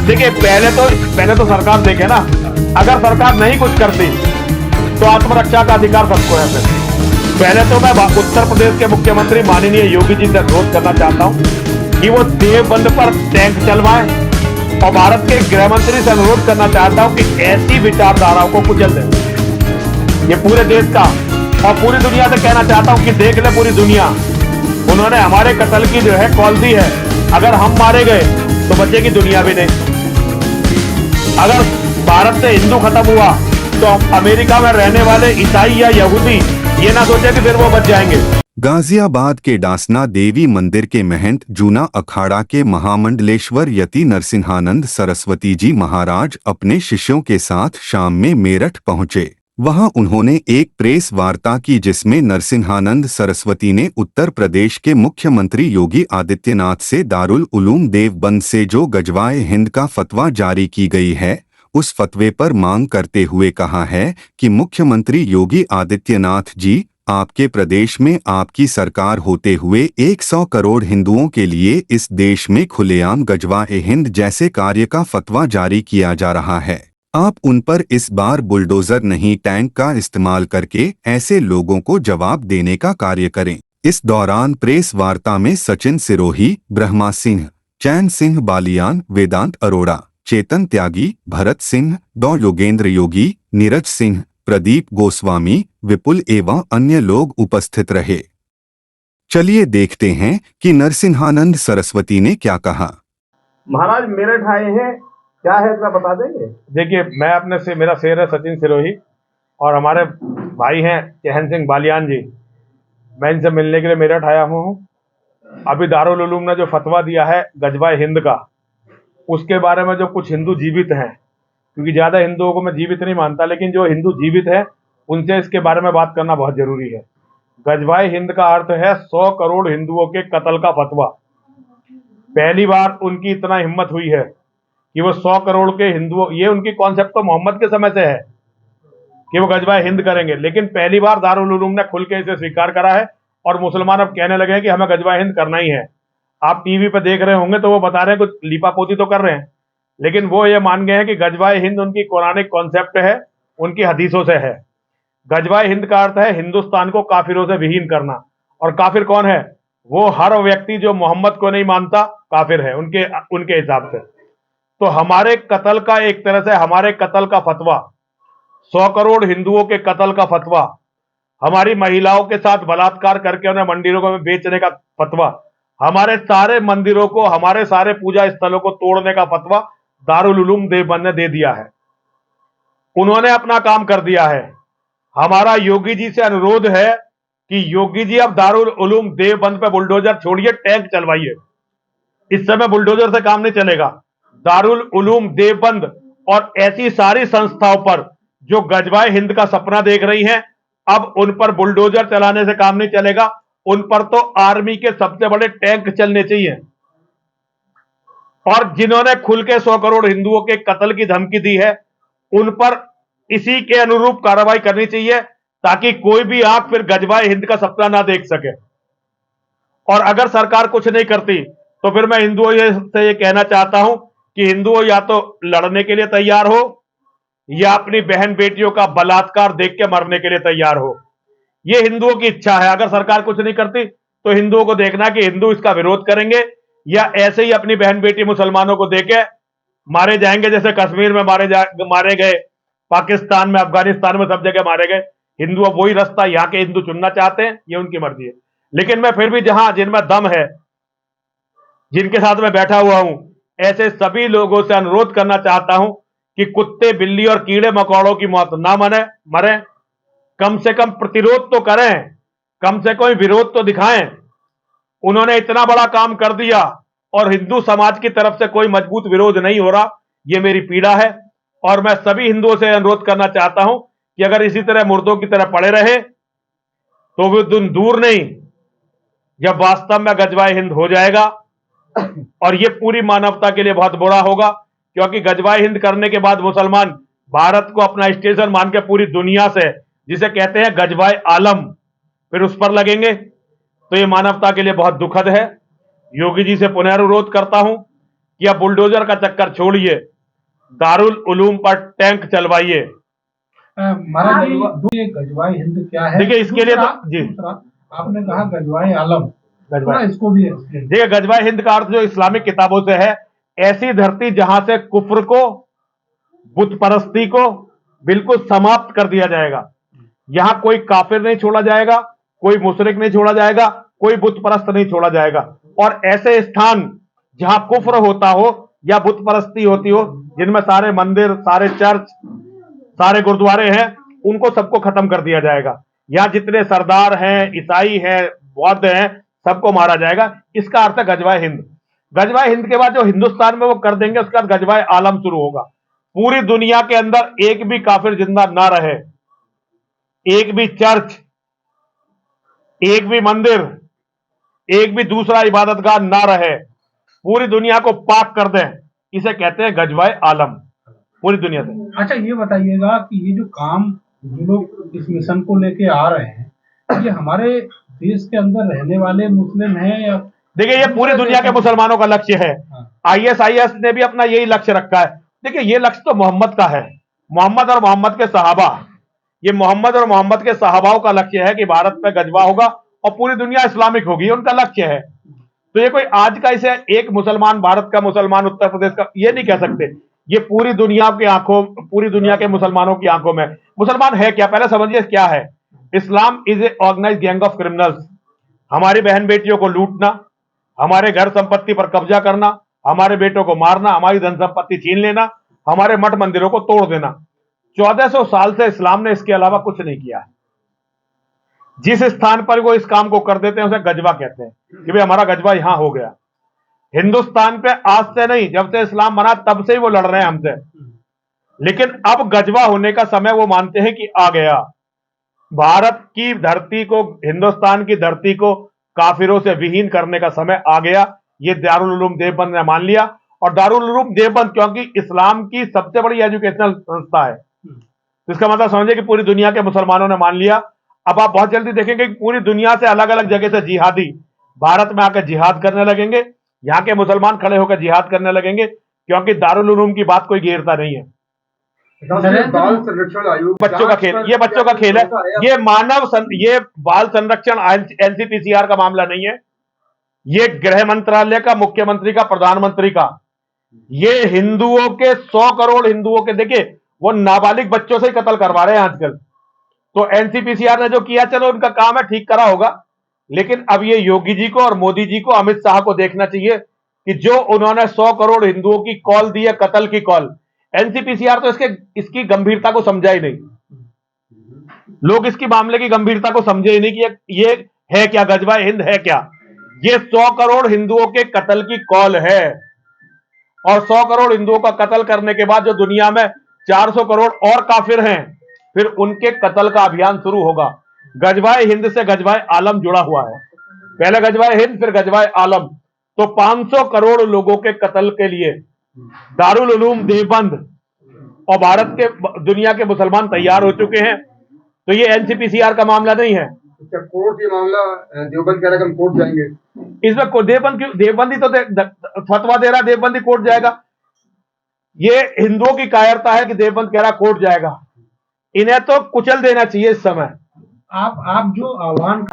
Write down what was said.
देखिए पहले तो सरकार देखे ना, अगर सरकार नहीं कुछ करती तो आत्मरक्षा का अधिकार सबको है। फिर पहले तो मैं उत्तर प्रदेश के मुख्यमंत्री माननीय योगी जी से अनुरोध करना चाहता हूं कि वो देवबंद पर टैंक चलवाएं, और भारत के गृह मंत्री से अनुरोध करना चाहता हूं कि ऐसी विचारधाराओं को कुचल दें। ये पूरे देश का और पूरी दुनिया से कहना चाहता हूं कि देख ले पूरी दुनिया, उन्होंने हमारे कत्ल की जो है कॉल दी है। अगर हम मारे गए तो बचेगी दुनिया भी नहीं। अगर भारत से हिंदू खत्म हुआ तो अमेरिका में रहने वाले ईसाई या यहूदी ये ना सोचे कि फिर वो बच जाएंगे। गाजियाबाद के डासना देवी मंदिर के महंत जूना अखाड़ा के महामंडलेश्वर यति नरसिंहानंद सरस्वती जी महाराज अपने शिष्यों के साथ शाम में मेरठ पहुंचे। वहां उन्होंने एक प्रेस वार्ता की जिसमें नरसिंहानंद सरस्वती ने उत्तर प्रदेश के मुख्यमंत्री योगी आदित्यनाथ से दारुल उलूम देवबंद से जो गजवाए हिंद का फतवा जारी की गई है उस फतवे पर मांग करते हुए कहा है कि मुख्यमंत्री योगी आदित्यनाथ जी, आपके प्रदेश में आपकी सरकार होते हुए 100 करोड़ हिंदुओं के लिए इस देश में खुलेआम गजवाए हिंद जैसे कार्य का फतवा जारी किया जा रहा है। आप उन पर इस बार बुलडोजर नहीं टैंक का इस्तेमाल करके ऐसे लोगों को जवाब देने का कार्य करें। इस दौरान प्रेस वार्ता में सचिन सिरोही, ब्रह्मा सिंह, चैन सिंह बालियान, वेदांत अरोड़ा, चेतन त्यागी, भरत सिंह, डॉ योगेंद्र योगी, नीरज सिंह, प्रदीप गोस्वामी, विपुल एवं अन्य लोग उपस्थित रहे। चलिए देखते हैं कि नरसिंहानंद सरस्वती ने क्या कहा। महाराज मेरठ आए हैं, क्या है इतना बता देंगे? देखिए मैं अपने से, मेरा शेर है सचिन सिरोही और हमारे भाई हैं चहन सिंह बालियान जी। मैं इनसे मिलने के लिए मेरठ आया हूँ। अभी दारुल उलूम ने जो फतवा दिया है गजवाए हिंद का, उसके बारे में जो कुछ हिंदू जीवित हैं, क्योंकि ज़्यादा हिंदुओं को मैं जीवित नहीं मानता, लेकिन जो हिंदू जीवित है उनसे इसके बारे में बात करना बहुत जरूरी है। गजवाए हिंद का अर्थ है 100 करोड़ हिंदुओं के कत्ल का फतवा। पहली बार उनकी इतना हिम्मत हुई है कि वो 100 करोड़ के हिंदुओं, ये उनकी कॉन्सेप्ट तो मोहम्मद के समय से है कि वो गजवाए हिंद करेंगे, लेकिन पहली बार दारुल उलूम ने खुल के इसे स्वीकार करा है और मुसलमान अब कहने लगे हैं कि हमें गजवाए हिंद करना ही है। आप टीवी पर देख रहे होंगे तो वो बता रहे हैं कुछ लीपापोती तो कर रहे हैं, लेकिन वो ये मान गए हैं कि गजवाए हिंद उनकी कुरानिक कॉन्सेप्ट है, उनकी हदीसों से है। गजवाए हिंद का अर्थ है हिंदुस्तान को काफिरों से विहीन करना। और काफिर कौन है? वो हर व्यक्ति जो मोहम्मद को नहीं मानता काफिर है उनके हिसाब से। तो हमारे कत्ल का, एक तरह से हमारे कत्ल का फतवा, 100 करोड़ हिंदुओं के कत्ल का फतवा, हमारी महिलाओं के साथ बलात्कार करके उन्हें मंदिरों में बेचने का फतवा, हमारे सारे मंदिरों को, हमारे सारे पूजा स्थलों को तोड़ने का फतवा दारुल उलूम देवबंद ने दे दिया है। उन्होंने अपना काम कर दिया है। हमारा योगी जी से अनुरोध है कि योगी जी अब दारुल उलूम देवबंद पे बुलडोजर छोड़िए, टैंक चलवाइए। इस समय बुलडोजर से काम नहीं चलेगा। दारुल उलूम देवबंद और ऐसी सारी संस्थाओं पर जो गजवाए हिंद का सपना देख रही हैं, अब उन पर बुलडोजर चलाने से काम नहीं चलेगा। उन पर तो आर्मी के सबसे बड़े टैंक चलने चाहिए। और जिन्होंने खुल के 100 करोड़ हिंदुओं के कत्ल की धमकी दी है, उन पर इसी के अनुरूप कार्रवाई करनी चाहिए, ताकि कोई भी आंख फिर गजवाए हिंद का सपना ना देख सके। और अगर सरकार कुछ नहीं करती तो फिर मैं हिंदुओं से ये कहना चाहता हूं कि हिंदुओं या तो लड़ने के लिए तैयार हो या अपनी बहन बेटियों का बलात्कार देख के मरने के लिए तैयार हो। ये हिंदुओं की इच्छा है। अगर सरकार कुछ नहीं करती तो हिंदुओं को देखना कि हिंदू इसका विरोध करेंगे या ऐसे ही अपनी बहन बेटी मुसलमानों को देके मारे जाएंगे, जैसे कश्मीर में मारे गए, पाकिस्तान में, अफगानिस्तान में, सब जगह मारे गए। हिंदू अब वही रास्ता यहाँ के हिंदू चुनना चाहते हैं, ये उनकी मर्जी है। लेकिन मैं फिर भी जिनमें दम है, जिनके साथ मैं बैठा हुआ हूं, ऐसे सभी लोगों से अनुरोध करना चाहता हूं कि कुत्ते, बिल्ली और कीड़े मकोड़ों की मौत ना मरे, कम से कम प्रतिरोध तो करें, कम से कम विरोध तो दिखाएं। उन्होंने इतना बड़ा काम कर दिया और हिंदू समाज की तरफ से कोई मजबूत विरोध नहीं हो रहा। यह मेरी पीड़ा है और मैं सभी हिंदुओं से अनुरोध करना चाहता हूं कि अगर इसी तरह मुर्दों की तरह पड़े रहे तो वो दिन दूर नहीं जब वास्तव में गजवाए हिंद हो जाएगा। और ये पूरी मानवता के लिए बहुत बुरा होगा, क्योंकि गजवाए हिंद करने के बाद मुसलमान भारत को अपना स्टेशन मान के पूरी दुनिया से, जिसे कहते हैं गजवाए आलम, फिर उस पर लगेंगे। तो ये मानवता के लिए बहुत दुखद है। योगी जी से पुनः अनुरोध करता हूं कि अब बुलडोजर का चक्कर छोड़िए, दारुल उलूम पर टैंक चलवाइए। ये गजवाए हिंद क्या है? देखिए इसके लिए तो जी आपने कहा गजवाए आलम, थोड़ा इसको भी देखिए गजवाए हिंद का अर्थ जो इस्लामिक किताबों से है, ऐसी धरती जहां से कुफ्र को, बुत परस्ती को बिल्कुल समाप्त कर दिया जाएगा। यहां कोई काफिर नहीं छोड़ा जाएगा, कोई मुशरिक नहीं छोड़ा जाएगा, कोई बुत परस्त नहीं छोड़ा जाएगा। और ऐसे स्थान जहां कुफ्र होता हो या बुत परस्ती होती हो, जिनमें सारे मंदिर, सारे चर्च, सारे गुरुद्वारे हैं, उनको सबको खत्म कर दिया जाएगा। यहां जितने सरदार हैं, ईसाई हैं, बौद्ध हैं, सबको मारा जाएगा। इसका अर्थ है गजवाए हिंद। गजवाए हिंद के बाद जो हिंदुस्तान में वो कर देंगे, उसके बाद गजवाए आलम शुरू होगा। पूरी दुनिया के अंदर एक भी काफिर जिंदा ना रहे, एक भी चर्च, एक भी मंदिर, एक भी दूसरा इबादतगाह ना रहे, पूरी दुनिया को पाक कर दें, इसे कहते हैं गजवाए आलम, पूरी दुनिया से। अच्छा ये बताइएगा कि ये जो काम जो लोग इस मिशन को लेके आ रहे हैं, ये हमारे देश के अंदर रहने वाले मुस्लिम हैं या? देखिए ये पूरी दुनिया के मुसलमानों का लक्ष्य है। ISIS ने भी अपना यही लक्ष्य रखा है। देखिए ये लक्ष्य तो मोहम्मद का है, मोहम्मद और मोहम्मद के सहाबा, ये मोहम्मद और मोहम्मद के सहाबाओं का लक्ष्य है कि भारत में गजवा होगा और पूरी दुनिया इस्लामिक होगी, उनका लक्ष्य है। तो ये कोई आज का इसे एक मुसलमान, भारत का मुसलमान, उत्तर प्रदेश का, ये नहीं कह सकते। ये पूरी दुनिया की आंखों, पूरी दुनिया के मुसलमानों की आंखों में मुसलमान है क्या, पहले समझिए क्या है। Islam is a organised gang of criminals. हमारी बहन बेटियों को लूटना, हमारे घर संपत्ति पर कब्जा करना, हमारे बेटों को मारना, हमारी धन संपत्ति छीन लेना, हमारे मठ मंदिरों को तोड़ देना। 1400 साल से इस्लाम ने इसके अलावा कुछ नहीं किया है। जिस स्थान पर वो इस काम को कर देते हैं उसे गजवा कहते हैं कि भाई हमारा गजवा यहां हो गया। हिंदुस्तान पे आज से नहीं, जब से इस्लाम बना तब से ही वो लड़ रहे हैं हमसे। लेकिन अब गजवा होने का समय वो मानते हैं कि आ गया। भारत की धरती को, हिंदुस्तान की धरती को काफिरों से विहीन करने का समय आ गया। ये दारुल उलूम देवबंद ने मान लिया। और दारुल उलूम देवबंद क्योंकि इस्लाम की सबसे बड़ी एजुकेशनल संस्था है, तो इसका मतलब समझिए कि पूरी दुनिया के मुसलमानों ने मान लिया। अब आप बहुत जल्दी देखेंगे कि पूरी दुनिया से अलग अलग जगह से जिहादी भारत में आकर जिहाद करने लगेंगे। यहाँ के मुसलमान खड़े होकर जिहाद करने लगेंगे क्योंकि दारुल उलूम की बात कोई घेरता नहीं है। बाल संरक्षण आयोग बच्चों का खेल, ये बच्चों का खेल है। ये ये बाल संरक्षण NCPCR का मामला नहीं है। ये गृह मंत्रालय का, मुख्यमंत्री का, प्रधानमंत्री का, ये हिंदुओं के 100 करोड़ हिंदुओं के, देखिए वो नाबालिग बच्चों से ही कत्ल करवा रहे हैं आजकल। तो NCPCR ने जो किया, चलो उनका काम है, ठीक करा होगा। लेकिन अब ये योगी जी को और मोदी जी को, अमित शाह को देखना चाहिए कि जो उन्होंने 100 करोड़ हिंदुओं की कॉल दी है, कत्ल की कॉल, NCPCR तो इसकी गंभीरता को समझा ही नहीं। लोग इसकी मामले की गंभीरता को समझे ही नहीं कि ये है क्या, गजवाए हिंद है क्या। ये 100 करोड़ हिंदुओं के कत्ल की कॉल है। और 100 करोड़ हिंदुओं का कत्ल करने के बाद जो दुनिया में 400 करोड़ और काफिर हैं, फिर उनके कत्ल का अभियान शुरू होगा। गजवाए हिंद से गजवाए आलम जुड़ा हुआ है। पहले गजवाए हिंद, फिर गजवाए आलम। तो 500 करोड़ लोगों के कत्ल के लिए दारुल उलूम देवबंद और भारत के, दुनिया के मुसलमान तैयार हो चुके हैं। तो ये NCPCR का मामला नहीं है। कोर्ट ये मामला देवबंद कह रहा है कि हम कोर्ट जाएंगे। इसमें देवबंदी तो फतवा दे रहा, देवबंदी कोर्ट जाएगा। ये हिंदुओं की कायरता है कि देवबंद कह रहा कोर्ट जाएगा। इन्हें तो कुचल देना चाहिए इस समय। आप जो आह्वान